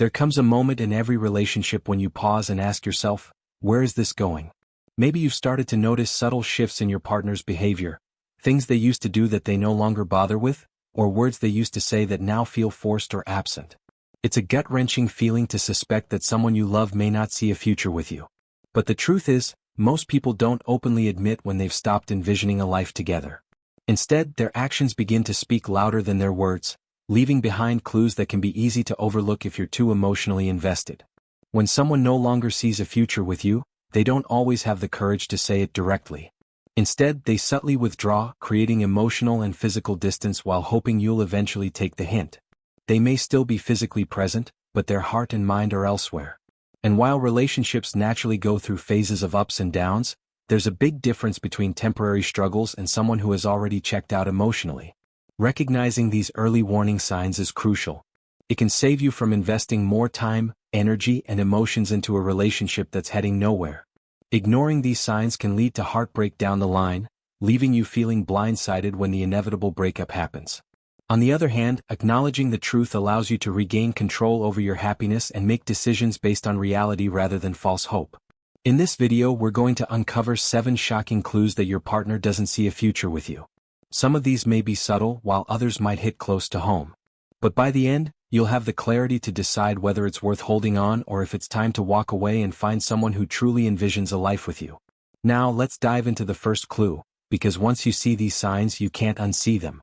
There comes a moment in every relationship when you pause and ask yourself, where is this going? Maybe you've started to notice subtle shifts in your partner's behavior, things they used to do that they no longer bother with, or words they used to say that now feel forced or absent. It's a gut-wrenching feeling to suspect that someone you love may not see a future with you. But the truth is, most people don't openly admit when they've stopped envisioning a life together. Instead, their actions begin to speak louder than their words, leaving behind clues that can be easy to overlook if you're too emotionally invested. When someone no longer sees a future with you, they don't always have the courage to say it directly. Instead, they subtly withdraw, creating emotional and physical distance while hoping you'll eventually take the hint. They may still be physically present, but their heart and mind are elsewhere. And while relationships naturally go through phases of ups and downs, there's a big difference between temporary struggles and someone who has already checked out emotionally. Recognizing these early warning signs is crucial. It can save you from investing more time, energy, and emotions into a relationship that's heading nowhere. Ignoring these signs can lead to heartbreak down the line, leaving you feeling blindsided when the inevitable breakup happens. On the other hand, acknowledging the truth allows you to regain control over your happiness and make decisions based on reality rather than false hope. In this video, we're going to uncover 7 shocking clues that your partner doesn't see a future with you. Some of these may be subtle, while others might hit close to home. But by the end, you'll have the clarity to decide whether it's worth holding on or if it's time to walk away and find someone who truly envisions a life with you. Now, let's dive into the first clue, because once you see these signs, you can't unsee them.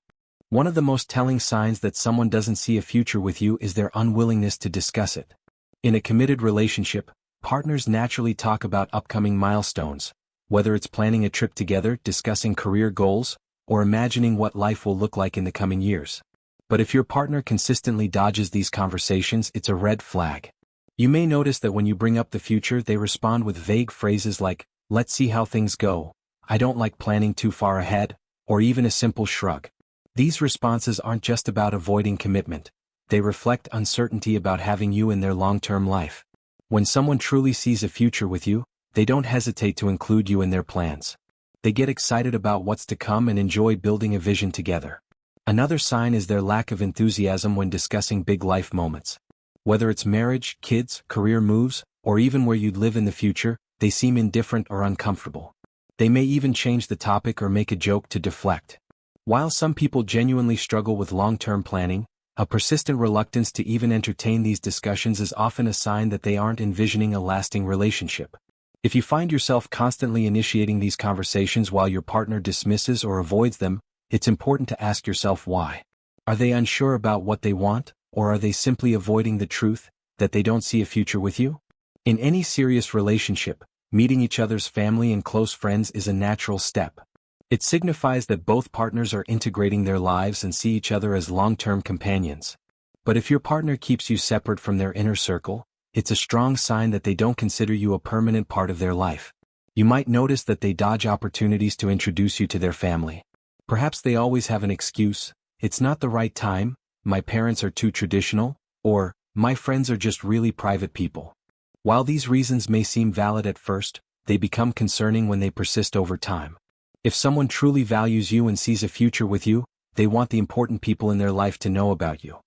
One of the most telling signs that someone doesn't see a future with you is their unwillingness to discuss it. In a committed relationship, partners naturally talk about upcoming milestones, whether it's planning a trip together, discussing career goals, or imagining what life will look like in the coming years. But if your partner consistently dodges these conversations, it's a red flag. You may notice that when you bring up the future, they respond with vague phrases like, "Let's see how things go," "I don't like planning too far ahead," or even a simple shrug. These responses aren't just about avoiding commitment. They reflect uncertainty about having you in their long-term life. When someone truly sees a future with you, they don't hesitate to include you in their plans. They get excited about what's to come and enjoy building a vision together. Another sign is their lack of enthusiasm when discussing big life moments. Whether it's marriage, kids, career moves, or even where you'd live in the future, they seem indifferent or uncomfortable. They may even change the topic or make a joke to deflect. While some people genuinely struggle with long-term planning, a persistent reluctance to even entertain these discussions is often a sign that they aren't envisioning a lasting relationship. If you find yourself constantly initiating these conversations while your partner dismisses or avoids them, it's important to ask yourself why. Are they unsure about what they want, or are they simply avoiding the truth that they don't see a future with you? In any serious relationship, meeting each other's family and close friends is a natural step. It signifies that both partners are integrating their lives and see each other as long-term companions. But if your partner keeps you separate from their inner circle, it's a strong sign that they don't consider you a permanent part of their life. You might notice that they dodge opportunities to introduce you to their family. Perhaps they always have an excuse: "It's not the right time," "My parents are too traditional," or "My friends are just really private people." While these reasons may seem valid at first, they become concerning when they persist over time. If someone truly values you and sees a future with you, they want the important people in their life to know about you.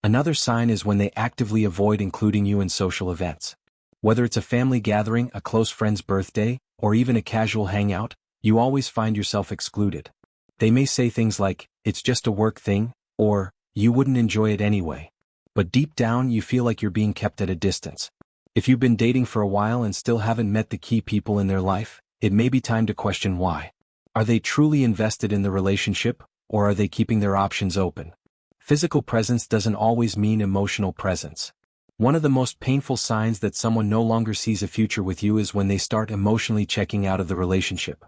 Another sign is when they actively avoid including you in social events. Whether it's a family gathering, a close friend's birthday, or even a casual hangout, you always find yourself excluded. They may say things like, "It's just a work thing," or "You wouldn't enjoy it anyway." But deep down, you feel like you're being kept at a distance. If you've been dating for a while and still haven't met the key people in their life, it may be time to question why. Are they truly invested in the relationship, or are they keeping their options open? Physical presence doesn't always mean emotional presence. One of the most painful signs that someone no longer sees a future with you is when they start emotionally checking out of the relationship.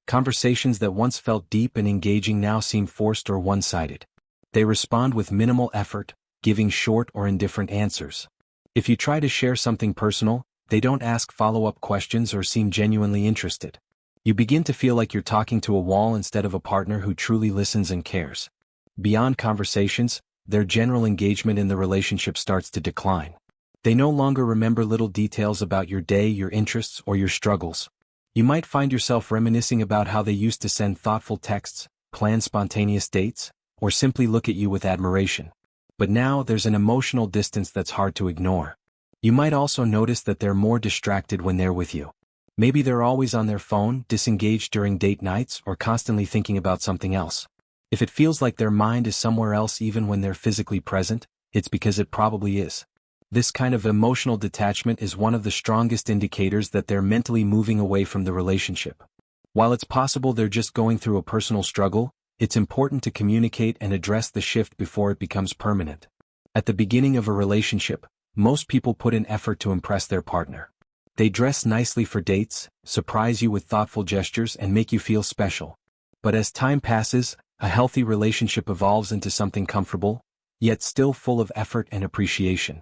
Conversations that once felt deep and engaging now seem forced or one-sided. They respond with minimal effort, giving short or indifferent answers. If you try to share something personal, they don't ask follow-up questions or seem genuinely interested. You begin to feel like you're talking to a wall instead of a partner who truly listens and cares. Beyond conversations, their general engagement in the relationship starts to decline. They no longer remember little details about your day, your interests, or your struggles. You might find yourself reminiscing about how they used to send thoughtful texts, plan spontaneous dates, or simply look at you with admiration. But now there's an emotional distance that's hard to ignore. You might also notice that they're more distracted when they're with you. Maybe they're always on their phone, disengaged during date nights, or constantly thinking about something else. If it feels like their mind is somewhere else even when they're physically present, it's because it probably is. This kind of emotional detachment is one of the strongest indicators that they're mentally moving away from the relationship. While it's possible they're just going through a personal struggle, it's important to communicate and address the shift before it becomes permanent. At the beginning of a relationship, most people put in effort to impress their partner. They dress nicely for dates, surprise you with thoughtful gestures, and make you feel special. But as time passes, a healthy relationship evolves into something comfortable, yet still full of effort and appreciation.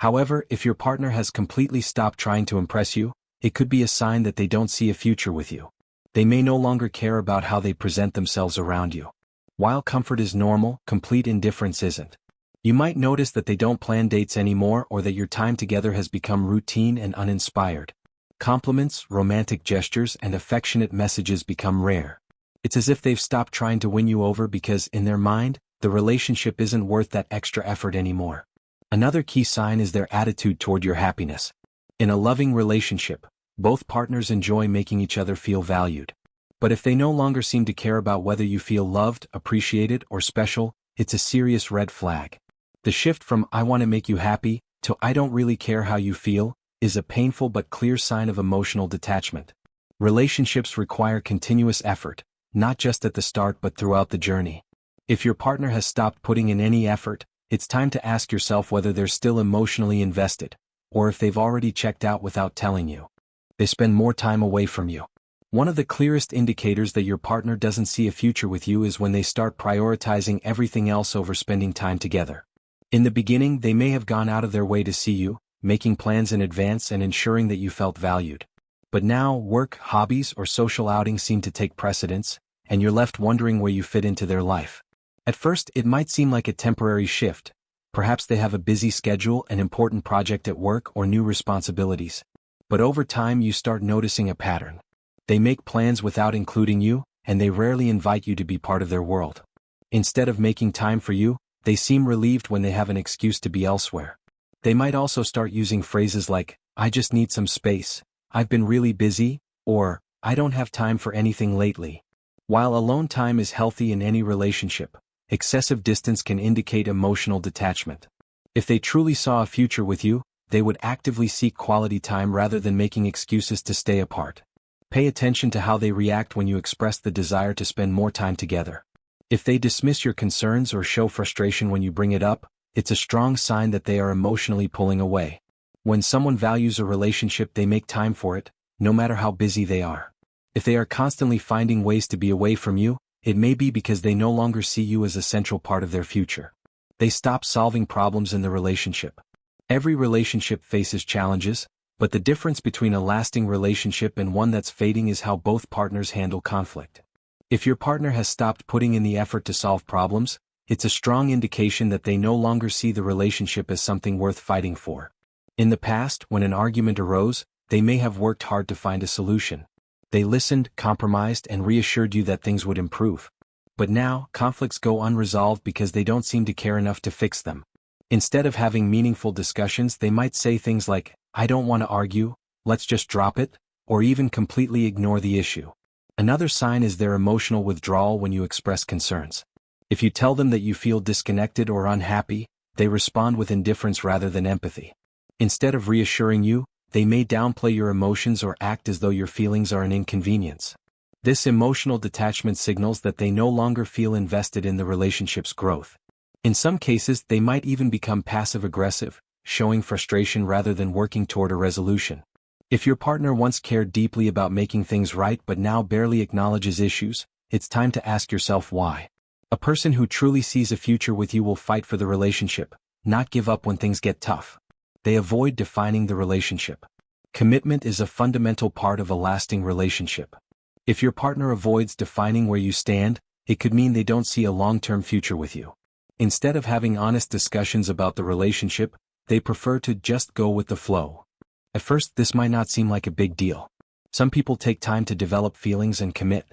However, if your partner has completely stopped trying to impress you, it could be a sign that they don't see a future with you. They may no longer care about how they present themselves around you. While comfort is normal, complete indifference isn't. You might notice that they don't plan dates anymore, or that your time together has become routine and uninspired. Compliments, romantic gestures, and affectionate messages become rare. It's as if they've stopped trying to win you over because, in their mind, the relationship isn't worth that extra effort anymore. Another key sign is their attitude toward your happiness. In a loving relationship, both partners enjoy making each other feel valued. But if they no longer seem to care about whether you feel loved, appreciated, or special, it's a serious red flag. The shift from "I want to make you happy" to "I don't really care how you feel" is a painful but clear sign of emotional detachment. Relationships require continuous effort, not just at the start but throughout the journey. If your partner has stopped putting in any effort, it's time to ask yourself whether they're still emotionally invested, or if they've already checked out without telling you. They spend more time away from you. One of the clearest indicators that your partner doesn't see a future with you is when they start prioritizing everything else over spending time together. In the beginning, they may have gone out of their way to see you, making plans in advance and ensuring that you felt valued. But now, work, hobbies, or social outings seem to take precedence, and you're left wondering where you fit into their life. At first, it might seem like a temporary shift. Perhaps they have a busy schedule, an important project at work, or new responsibilities. But over time, you start noticing a pattern. They make plans without including you, and they rarely invite you to be part of their world. Instead of making time for you, they seem relieved when they have an excuse to be elsewhere. They might also start using phrases like, "I just need some space," "I've been really busy," or "I don't have time for anything lately." While alone time is healthy in any relationship, excessive distance can indicate emotional detachment. If they truly saw a future with you, they would actively seek quality time rather than making excuses to stay apart. Pay attention to how they react when you express the desire to spend more time together. If they dismiss your concerns or show frustration when you bring it up, it's a strong sign that they are emotionally pulling away. When someone values a relationship, they make time for it, no matter how busy they are. If they are constantly finding ways to be away from you, it may be because they no longer see you as a central part of their future. They stop solving problems in the relationship. Every relationship faces challenges, but the difference between a lasting relationship and one that's fading is how both partners handle conflict. If your partner has stopped putting in the effort to solve problems, it's a strong indication that they no longer see the relationship as something worth fighting for. In the past, when an argument arose, they may have worked hard to find a solution. They listened, compromised, and reassured you that things would improve. But now, conflicts go unresolved because they don't seem to care enough to fix them. Instead of having meaningful discussions, they might say things like, "I don't want to argue, let's just drop it," or even completely ignore the issue. Another sign is their emotional withdrawal when you express concerns. If you tell them that you feel disconnected or unhappy, they respond with indifference rather than empathy. Instead of reassuring you, they may downplay your emotions or act as though your feelings are an inconvenience. This emotional detachment signals that they no longer feel invested in the relationship's growth. In some cases, they might even become passive-aggressive, showing frustration rather than working toward a resolution. If your partner once cared deeply about making things right but now barely acknowledges issues, it's time to ask yourself why. A person who truly sees a future with you will fight for the relationship, not give up when things get tough. They avoid defining the relationship. Commitment is a fundamental part of a lasting relationship. If your partner avoids defining where you stand, it could mean they don't see a long-term future with you. Instead of having honest discussions about the relationship, they prefer to just go with the flow. At first, this might not seem like a big deal. Some people take time to develop feelings and commit.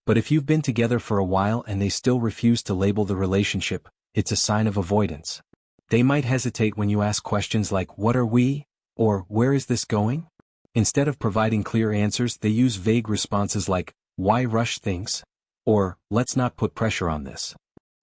But if you've been together for a while and they still refuse to label the relationship, it's a sign of avoidance. They might hesitate when you ask questions like, "What are we?" Or, where is this going? Instead of providing clear answers, they use vague responses like, why rush things? Or, let's not put pressure on this.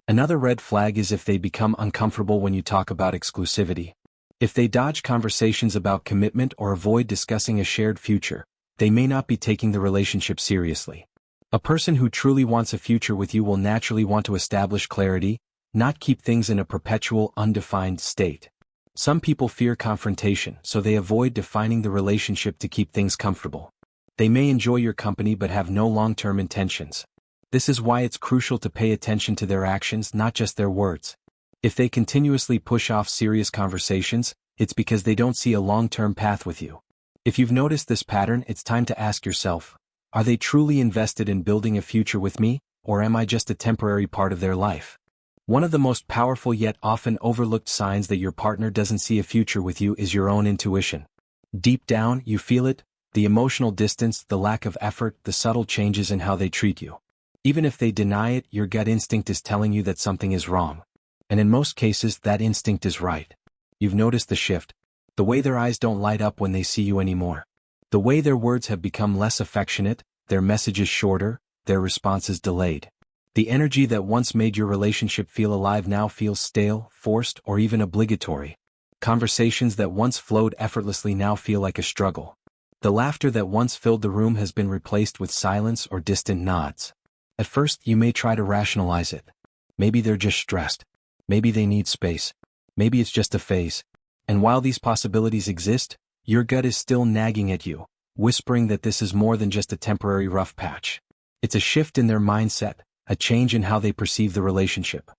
Another red flag is if they become uncomfortable when you talk about exclusivity. If they dodge conversations about commitment or avoid discussing a shared future, they may not be taking the relationship seriously. A person who truly wants a future with you will naturally want to establish clarity, not keep things in a perpetual, undefined state. Some people fear confrontation, so they avoid defining the relationship to keep things comfortable. They may enjoy your company but have no long-term intentions. This is why it's crucial to pay attention to their actions, not just their words. If they continuously push off serious conversations, it's because they don't see a long-term path with you. If you've noticed this pattern, it's time to ask yourself, are they truly invested in building a future with me, or am I just a temporary part of their life? One of the most powerful yet often overlooked signs that your partner doesn't see a future with you is your own intuition. Deep down, you feel it, the emotional distance, the lack of effort, the subtle changes in how they treat you. Even if they deny it, your gut instinct is telling you that something is wrong. And in most cases, that instinct is right. You've noticed the shift. The way their eyes don't light up when they see you anymore. The way their words have become less affectionate, their messages shorter, their responses delayed. The energy that once made your relationship feel alive now feels stale, forced, or even obligatory. Conversations that once flowed effortlessly now feel like a struggle. The laughter that once filled the room has been replaced with silence or distant nods. At first, you may try to rationalize it. Maybe they're just stressed. Maybe they need space. Maybe it's just a phase. And while these possibilities exist, your gut is still nagging at you, whispering that this is more than just a temporary rough patch. It's a shift in their mindset, a change in how they perceive the relationship.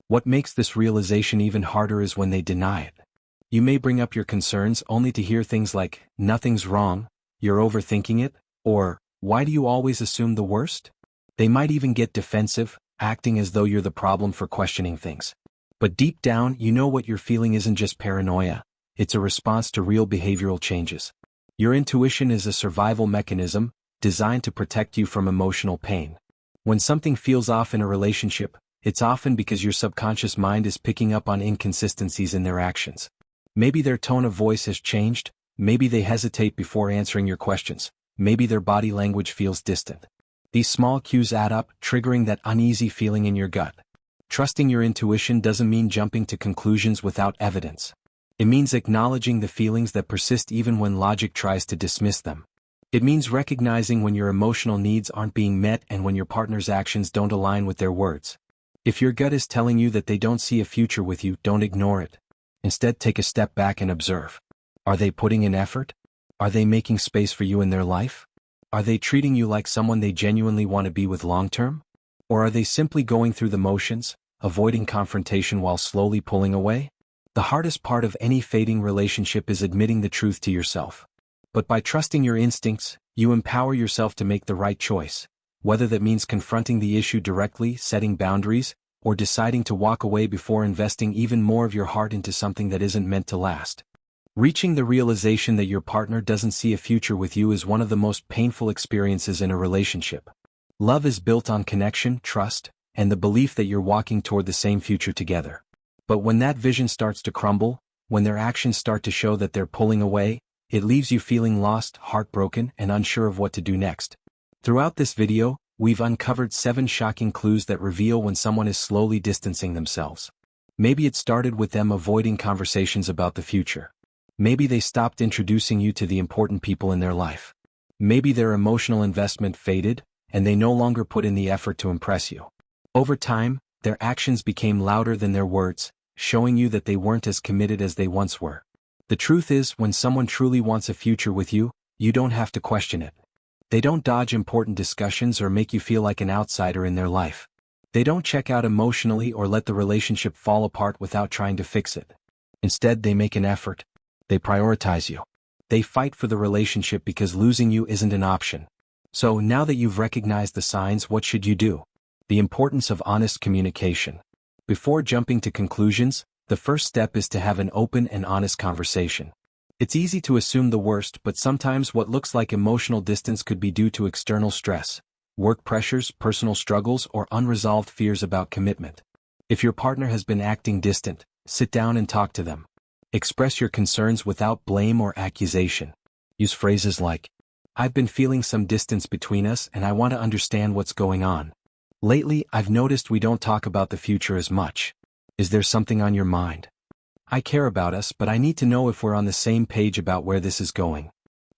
What makes this realization even harder is when they deny it. You may bring up your concerns only to hear things like, nothing's wrong, you're overthinking it, or, why do you always assume the worst? They might even get defensive, acting as though you're the problem for questioning things. But deep down, you know what you're feeling isn't just paranoia, it's a response to real behavioral changes. Your intuition is a survival mechanism, designed to protect you from emotional pain. When something feels off in a relationship, it's often because your subconscious mind is picking up on inconsistencies in their actions. Maybe their tone of voice has changed, maybe they hesitate before answering your questions, maybe their body language feels distant. These small cues add up, triggering that uneasy feeling in your gut. Trusting your intuition doesn't mean jumping to conclusions without evidence. It means acknowledging the feelings that persist even when logic tries to dismiss them. It means recognizing when your emotional needs aren't being met and when your partner's actions don't align with their words. If your gut is telling you that they don't see a future with you, don't ignore it. Instead, take a step back and observe. Are they putting in effort? Are they making space for you in their life? Are they treating you like someone they genuinely want to be with long-term? Or are they simply going through the motions, avoiding confrontation while slowly pulling away? The hardest part of any fading relationship is admitting the truth to yourself. But by trusting your instincts, you empower yourself to make the right choice, whether that means confronting the issue directly, setting boundaries, or deciding to walk away before investing even more of your heart into something that isn't meant to last. Reaching the realization that your partner doesn't see a future with you is one of the most painful experiences in a relationship. Love is built on connection, trust, and the belief that you're walking toward the same future together. But when that vision starts to crumble, when their actions start to show that they're pulling away, it leaves you feeling lost, heartbroken, and unsure of what to do next. Throughout this video, we've uncovered 7 shocking clues that reveal when someone is slowly distancing themselves. Maybe it started with them avoiding conversations about the future. Maybe they stopped introducing you to the important people in their life. Maybe their emotional investment faded, and they no longer put in the effort to impress you. Over time, their actions became louder than their words, showing you that they weren't as committed as they once were. The truth is, when someone truly wants a future with you, you don't have to question it. They don't dodge important discussions or make you feel like an outsider in their life. They don't check out emotionally or let the relationship fall apart without trying to fix it. Instead, they make an effort. They prioritize you. They fight for the relationship because losing you isn't an option. So now that you've recognized the signs, what should you do? The importance of honest communication. Before jumping to conclusions, the first step is to have an open and honest conversation. It's easy to assume the worst, but sometimes what looks like emotional distance could be due to external stress, work pressures, personal struggles, or unresolved fears about commitment. If your partner has been acting distant, sit down and talk to them. Express your concerns without blame or accusation. Use phrases like, "I've been feeling some distance between us and I want to understand what's going on. Lately, I've noticed we don't talk about the future as much. Is there something on your mind? I care about us, but I need to know if we're on the same page about where this is going."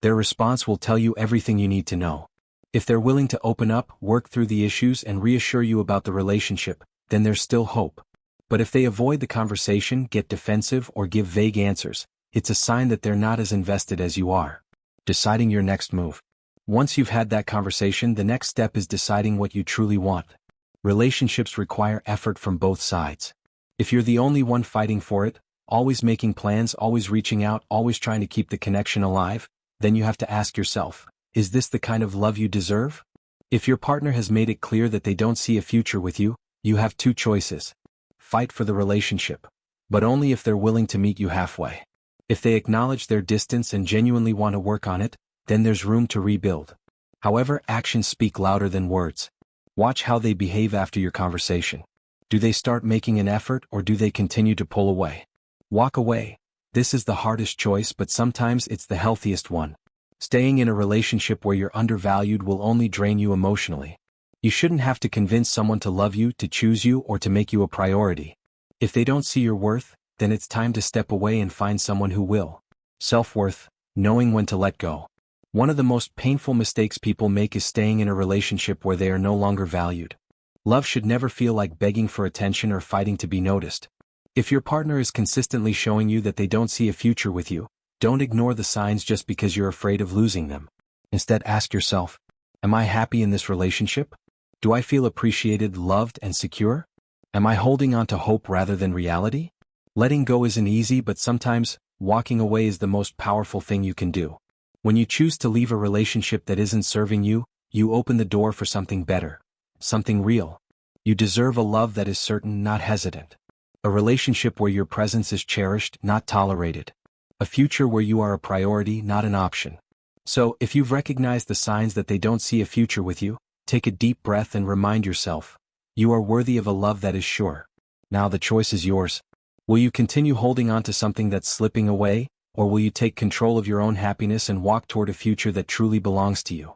Their response will tell you everything you need to know. If they're willing to open up, work through the issues, and reassure you about the relationship, then there's still hope. But if they avoid the conversation, get defensive, or give vague answers, it's a sign that they're not as invested as you are. Deciding your next move. Once you've had that conversation, the next step is deciding what you truly want. Relationships require effort from both sides. If you're the only one fighting for it, always making plans, always reaching out, always trying to keep the connection alive, then you have to ask yourself, is this the kind of love you deserve? If your partner has made it clear that they don't see a future with you, you have two choices. Fight for the relationship, but only if they're willing to meet you halfway. If they acknowledge their distance and genuinely want to work on it, then there's room to rebuild. However, actions speak louder than words. Watch how they behave after your conversation. Do they start making an effort, or do they continue to pull away? Walk away. This is the hardest choice, but sometimes it's the healthiest one. Staying in a relationship where you're undervalued will only drain you emotionally. You shouldn't have to convince someone to love you, to choose you, or to make you a priority. If they don't see your worth, then it's time to step away and find someone who will. Self-worth, knowing when to let go. One of the most painful mistakes people make is staying in a relationship where they are no longer valued. Love should never feel like begging for attention or fighting to be noticed. If your partner is consistently showing you that they don't see a future with you, don't ignore the signs just because you're afraid of losing them. Instead, ask yourself, am I happy in this relationship? Do I feel appreciated, loved, and secure? Am I holding on to hope rather than reality? Letting go isn't easy, but sometimes, walking away is the most powerful thing you can do. When you choose to leave a relationship that isn't serving you, you open the door for something better. Something real. You deserve a love that is certain, not hesitant. A relationship where your presence is cherished, not tolerated. A future where you are a priority, not an option. So, if you've recognized the signs that they don't see a future with you, take a deep breath and remind yourself, you are worthy of a love that is sure. Now the choice is yours. Will you continue holding on to something that's slipping away, or will you take control of your own happiness and walk toward a future that truly belongs to you?